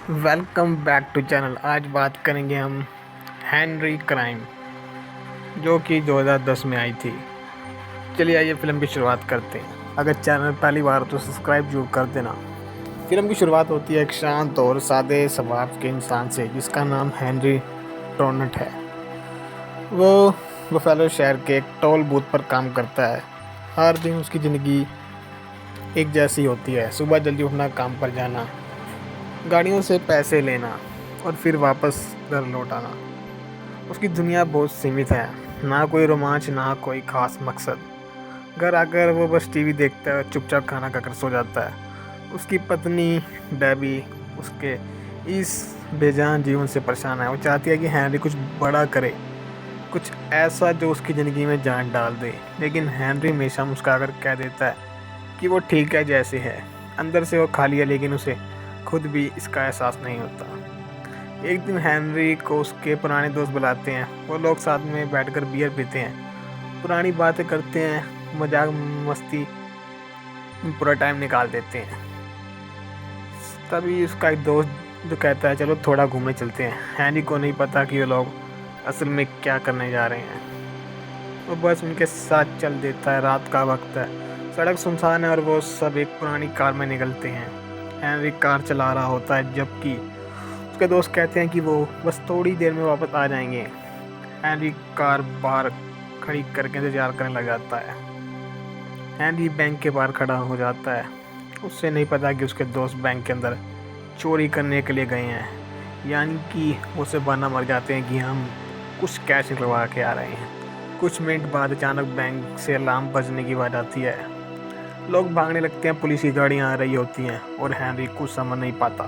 Welcome back to channel. आज बात करेंगे हम हेनरी क्राइम, जो कि 2010 में आई थी। चलिए आइए फिल्म की शुरुआत करते हैं। अगर चैनल पहली बार तो सब्सक्राइब जरूर कर देना। फिल्म की शुरुआत होती है एक शांत और सादे स्वभाव के इंसान से जिसका नाम हेनरी टोरंट है। वो बफेलो शहर के एक टोल बूथ पर काम करता है। हर दिन उसकी ज़िंदगी एक जैसी होती है। सुबह जल्दी उठना, काम पर जाना, गाड़ियों से पैसे लेना और फिर वापस घर लौट आना। उसकी दुनिया बहुत सीमित है, ना कोई रोमांच, ना कोई खास मकसद। घर आकर वो बस टीवी देखता है और चुपचाप खाना खाकर सो जाता है। उसकी पत्नी डेबी उसके इस बेजान जीवन से परेशान है। वो चाहती है कि हेनरी कुछ बड़ा करे, कुछ ऐसा जो उसकी ज़िंदगी में जान डाल दे, लेकिन हेनरी हमेशा मुस्कुराकर कह देता है कि वो ठीक है जैसे है। अंदर से वो खाली है, लेकिन उसे खुद भी इसका एहसास नहीं होता। एक दिन हेनरी को उसके पुराने दोस्त बुलाते हैं। वो लोग साथ में बैठकर बियर पीते हैं, पुरानी बातें करते हैं, मजाक मस्ती में पूरा टाइम निकाल देते हैं। तभी उसका एक दोस्त जो कहता है चलो थोड़ा घूमने चलते हैं। हेनरी को नहीं पता कि वो लोग असल में क्या करने जा रहे हैं। वो बस उनके साथ चल देता है। रात का वक्त है, सड़क सुनसान है और वो सब एक पुरानी कार में निकलते हैं। हेनरी कार चला रहा होता है, जबकि उसके दोस्त कहते हैं कि वो बस थोड़ी देर में वापस आ जाएंगे। हेनरी कार बाहर खड़ी करके इंतजार करने लग जाता है। हेनरी बैंक के बाहर खड़ा हो जाता है। उससे नहीं पता कि उसके दोस्त बैंक के अंदर चोरी करने के लिए गए हैं, यानी कि वो उसे बहाना मर जाते हैं कि हम कुछ कैश निकलवा के आ रहे हैं। कुछ मिनट बाद अचानक बैंक से अलार्म बजने की आवाज़ आती है। लोग भागने लगते हैं, पुलिस की गाड़ियाँ आ रही होती हैं और हेनरी कुछ समझ नहीं पाता।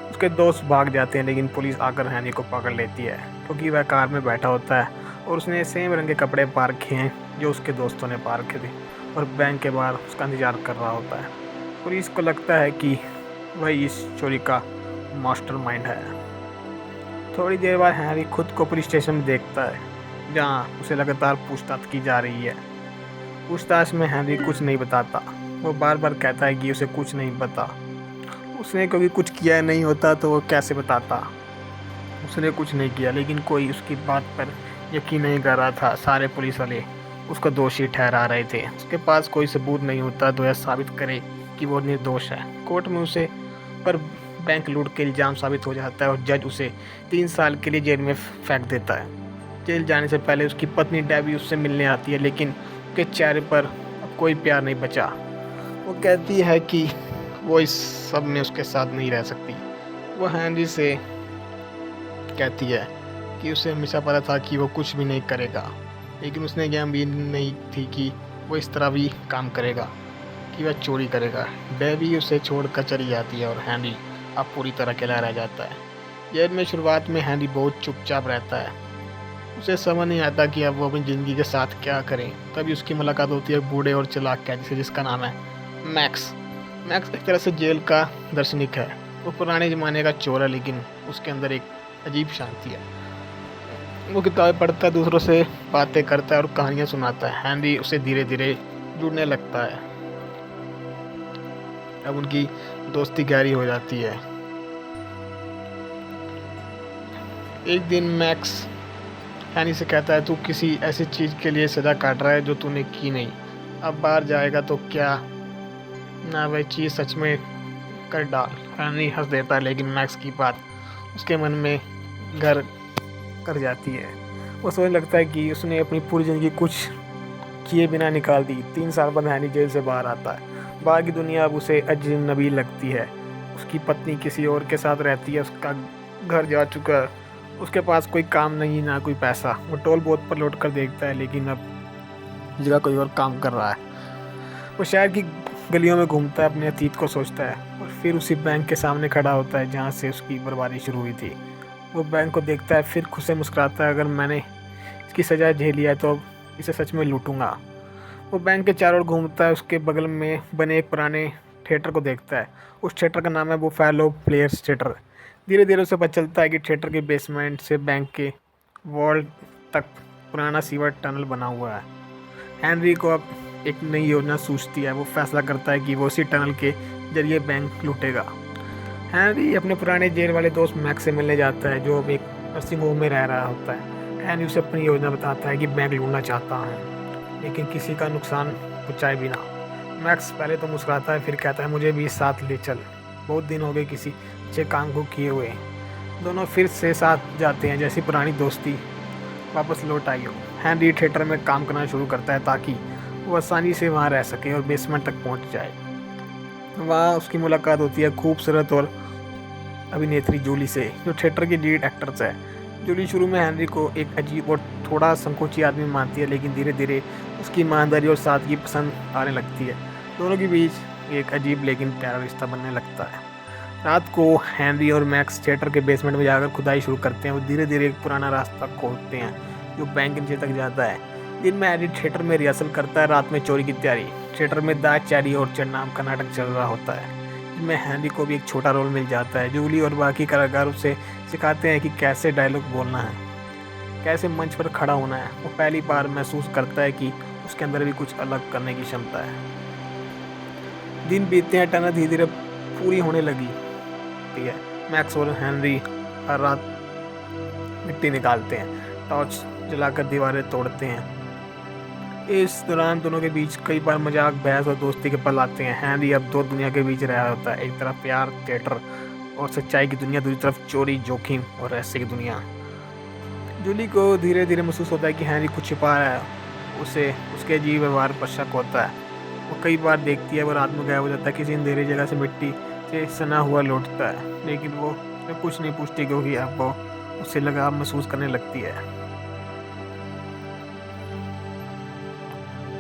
उसके दोस्त भाग जाते हैं, लेकिन पुलिस आकर हेनरी को पकड़ लेती है क्योंकि वह कार में बैठा होता है और उसने सेम रंग के कपड़े पा रखे हैं जो उसके दोस्तों ने पा रखे थे, और बैंक के बाहर उसका इंतजार कर रहा होता है। पुलिस को लगता है कि वह इस चोरी का मास्टरमाइंड है। थोड़ी देर बाद हेनरी खुद को पुलिस स्टेशन में देखता है, जहाँ उसे लगातार पूछताछ की जा रही है। पूछताछ में हेनरी कुछ नहीं बताता। वो बार बार कहता है कि उसे कुछ नहीं पता। उसने कभी कुछ किया नहीं होता तो वो कैसे बताता। उसने कुछ नहीं किया, लेकिन कोई उसकी बात पर यकीन नहीं कर रहा था। सारे पुलिस वाले उसको दोषी ठहरा रहे थे। उसके पास कोई सबूत नहीं होता तो यह साबित करे कि वो निर्दोष है। कोर्ट में उसे पर बैंक लूट के इल्ज़ाम साबित हो जाता है और जज उसे 3 साल के लिए जेल में फेंक देता है। जेल जाने से पहले उसकी पत्नी डेबी उससे मिलने आती है, लेकिन उसके चेहरे पर अब कोई प्यार नहीं बचा। वो कहती है कि वो इस सब में उसके साथ नहीं रह सकती। वो हेनरी से कहती है कि उसे हमेशा पता था कि वो कुछ भी नहीं करेगा, लेकिन उसने यह उम्मीद नहीं थी कि वो इस तरह भी काम करेगा, कि वह चोरी करेगा। डेबी उसे छोड़कर चली जाती है और हेनरी अब पूरी तरह अकेला रह जाता है। जेल में शुरुआत में हेनरी बहुत चुपचाप रहता है। उसे समझ नहीं आता कि अब वो अपनी ज़िंदगी के साथ क्या करें। तभी उसकी मुलाकात होती है एक बूढ़े और चालाक कैदी, जिसका नाम है मैक्स। मैक्स एक तरह से जेल का दार्शनिक है। वो पुराने ज़माने का चोर है, लेकिन उसके अंदर एक अजीब शांति है। वो किताबें पढ़ता है, दूसरों से बातें करता है और कहानियाँ सुनाता है। हेनरी उसे धीरे धीरे जुड़ने लगता है। अब उनकी दोस्ती गहरी हो जाती है। एक दिन मैक्स हेनरी से कहता है, तू किसी ऐसी चीज़ के लिए सज़ा काट रहा है जो तूने की नहीं। अब बाहर जाएगा तो क्या ना वह चीज़ सच में कर डाल। हेनरी हंस देता है, लेकिन मैक्स की बात उसके मन में घर कर जाती है। वो सोचने लगता है कि उसने अपनी पूरी ज़िंदगी कुछ किए बिना निकाल दी। 3 साल बाद हेनरी जेल से बाहर आता है। बाहर की दुनिया अब उसे अजनबी लगती है। उसकी पत्नी किसी और के साथ रहती है, उसका घर जा चुका है, उसके पास कोई काम नहीं, ना कोई पैसा। वो टोल बूथ पर लौट कर देखता है, लेकिन अब जगह कोई और काम कर रहा है। वो शहर की गलियों में घूमता है, अपने अतीत को सोचता है और फिर उसी बैंक के सामने खड़ा होता है जहाँ से उसकी बर्बादी शुरू हुई थी। वो बैंक को देखता है, फिर खुद से मुस्कुराता है, अगर मैंने इसकी सज़ा झेली है तो अब इसे सच में लूटूंगा। वो बैंक के चारों ओर घूमता है, उसके बगल में बने एक पुराने थिएटर को देखता है। उस थिएटर का नाम है बुफेलो प्लेयर्स थिएटर। धीरे धीरे उसे पता चलता है कि थिएटर के बेसमेंट से बैंक के वॉल तक पुराना सीवर टनल बना हुआ है। हेनरी को अब एक नई योजना सूझती है। वो फैसला करता है कि वो उसी टनल के जरिए बैंक लूटेगा। हैरी अपने पुराने जेल वाले दोस्त मैक्स से मिलने जाता है, जो अब एक नर्सिंग होम में रह रहा होता है। हैरी उसे अपनी योजना बताता है कि बैंक लूटना चाहता हूँ, लेकिन किसी का नुकसान पहुँचाए बिना। मैक्स पहले तो मुस्कुराता है, फिर कहता है मुझे भी साथ ले चल, बहुत दिन हो गए किसी अच्छे काम को किए हुए। दोनों फिर से साथ जाते हैं, जैसी पुरानी दोस्ती वापस लौट आई हो। हैरी थिएटर में काम करना शुरू करता है ताकि वो आसानी से वहाँ रह सके और बेसमेंट तक पहुँच जाए। वहाँ उसकी मुलाकात होती है खूबसूरत और अभिनेत्री जूली से, जो थिएटर की लीड एक्ट्रेस है। जूली शुरू में हेनरी को एक अजीब और थोड़ा संकोची आदमी मानती है, लेकिन धीरे धीरे उसकी ईमानदारी और सादगी पसंद आने लगती है। दोनों के बीच एक अजीब लेकिन प्यारा रिश्ता बनने लगता है। रात को हेनरी और मैक्स थिएटर के बेसमेंट में जाकर खुदाई शुरू करते हैं। वो धीरे धीरे एक पुराना रास्ता खोदते हैं जो बैंक के नीचे तक जाता है। दिन में हेनरी थिएटर में रिहर्सल करता है, रात में चोरी की तैयारी। थिएटर में दा चैरी और चढ़ नाम का नाटक चल रहा होता है, जिसमें हेनरी को भी एक छोटा रोल मिल जाता है। जूली और बाकी कलाकार उसे सिखाते हैं कि कैसे डायलॉग बोलना है, कैसे मंच पर खड़ा होना है। वो पहली बार महसूस करता है कि उसके अंदर भी कुछ अलग करने की क्षमता है। दिन बीतते हैं, टर्न धीरे धीरे पूरी होने लगी है। मैक्स और हेनरी हर रात मिट्टी निकालते हैं, टॉर्च जलाकर दीवारें तोड़ते हैं। इस दौरान दोनों के बीच कई बार मजाक, बहस और दोस्ती के पल आते हैं। हैरी अब दो दुनिया के बीच रहा होता है, एक तरफ प्यार, थिएटर और सच्चाई की दुनिया, दूसरी तरफ चोरी, जोखिम और रहस्य की दुनिया। जूली को धीरे धीरे महसूस होता है कि हैरी कुछ छिपा रहा है। उसे उसके अजीब व्यवहार पर शक होता है। वो कई बार देखती है, वो रात में गायब हो जाता है, किसी अंधेरी जगह से मिट्टी से सना हुआ लौटता है, लेकिन वो कुछ नहीं पूछती, क्योंकि अब वो उससे लगाव महसूस करने लगती है।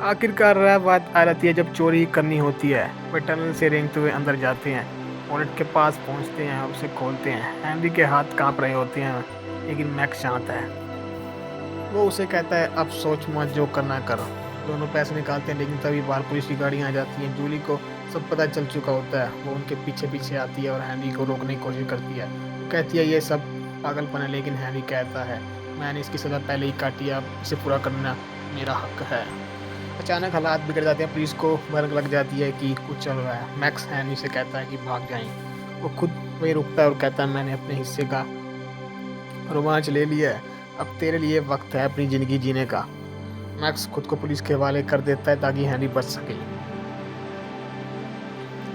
आखिरकार बात आ जाती है जब चोरी करनी होती है। वे टनल से रेंगते हुए अंदर जाते हैं, वॉलेट के पास पहुंचते हैं और उसे खोलते हैं। हैनरी के हाथ कांप रहे होते हैं, लेकिन मैक्स शांत है। वो उसे कहता है अब सोच मत, जो करना कर। दोनों पैसे निकालते हैं, लेकिन तभी बाहर पुलिस की गाड़ियाँ आ जाती हैं। जूली को सब पता चल चुका होता है। वो उनके पीछे पीछे आती है और हैनरी को रोकने की कोशिश करती है। वो कहती है ये सब पागलपन है, लेकिन हैनरी कहता है मैंने इसकी सज़ा पहले ही काटी, अब इसे पूरा करना मेरा हक है। अचानक हालात बिगड़ जाते हैं, पुलिस को भनक लग जाती है कि कुछ चल रहा है। मैक्स हैनरी से कहता है कि भाग जाएं। वो खुद वहीं रुकता है और कहता है मैंने अपने हिस्से का रोमांच ले लिया है, अब तेरे लिए वक्त है अपनी ज़िंदगी जीने का। मैक्स खुद को पुलिस के हवाले कर देता है ताकि हैनरी बच सके।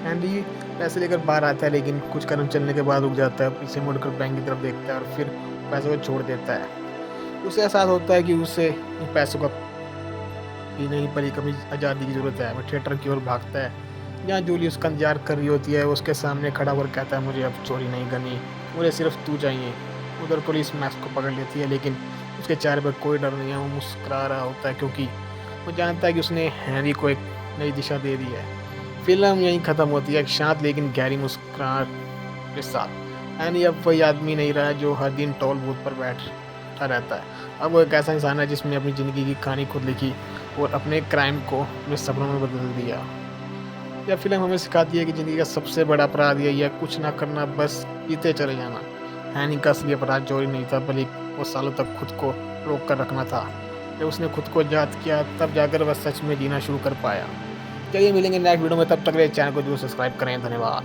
हैनरी पैसे लेकर बाहर आता है, लेकिन कुछ कदम चलने के बाद रुक जाता है, पीछे मुड़कर बैंक की तरफ देखता है और फिर पैसों को छोड़ देता है। उसे एहसास होता है कि उसे इन पैसों का भी नहीं, पर एक आज़ादी की ज़रूरत है। वो थिएटर की ओर भागता है, जहाँ जूली उसका इंतजार कर रही होती है। उसके सामने खड़ा होकर कहता है मुझे अब चोरी नहीं करनी, मुझे सिर्फ तू चाहिए। उधर पुलिस मैक्स को पकड़ लेती है, लेकिन उसके चेहरे पर कोई डर नहीं है। वो मुस्कुरा रहा होता है, क्योंकि वो जानता है कि उसने हैरी को एक नई दिशा दे दी है। फिल्म यहीं ख़त्म होती है, एक शांत लेकिन गहरी मुस्कुराहट के साथ। हैरी अब वही आदमी नहीं रहा जो हर दिन टोल बूथ पर बैठा रहता है। अब वो एक ऐसा इंसान है जिसने अपनी ज़िंदगी की कहानी खुद लिखी और अपने क्राइम को अपने सपनों में बदल दिया। यह फिल्म हमें सिखाती है कि ज़िंदगी का सबसे बड़ा अपराध यही है, कुछ ना करना, बस जीते चले जाना। हैनी का असली अपराध चोरी नहीं था, बल्कि वो सालों तक खुद को रोक कर रखना था। जब उसने खुद को आज़ाद किया, तब जाकर वह सच में जीना शुरू कर पाया। चलिए मिलेंगे नेक्स्ट वीडियो में, तब तक मेरे चैनल को जरूर सब्सक्राइब करें। धन्यवाद।